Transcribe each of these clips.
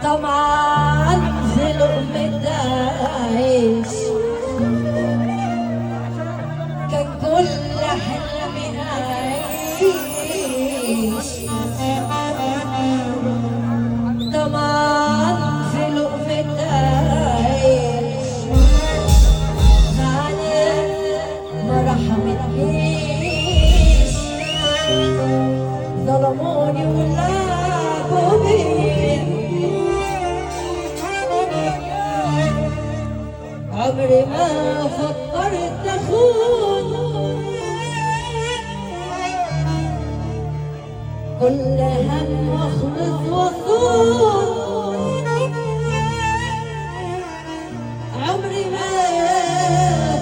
طمعان في لقمة عيش، كان كل حلمي أعيش. طمعان في لقمة عيش، ما رحمتنيش. ظلموني ولعبوا بيا، عمري ما فكرت اخون. كل هم اخلص واصون، عمري ما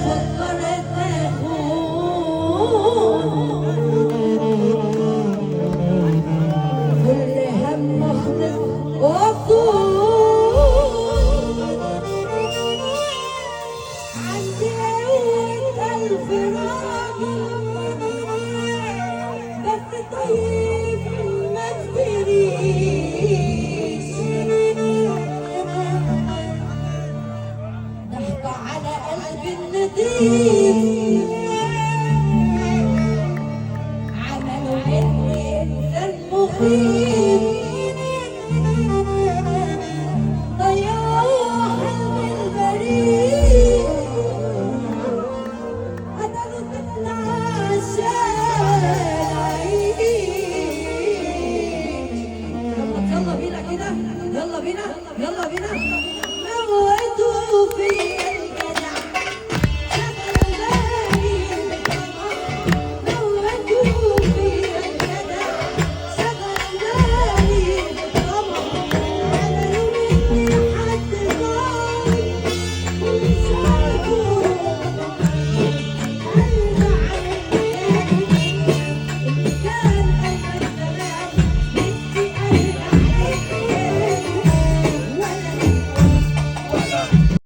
فكرت اخون. كل هم اخلص واصون، عندي ألف راجل بس طيب ما تدريش. ضحكوا على قلبي النضيف، عملوا مني إنسان مخيف. ضيعوا حلمي البريء، قتلوا طفل عشان أعيش. يلا بينا كده، يلا بينا يلا بينا. موتوا فيا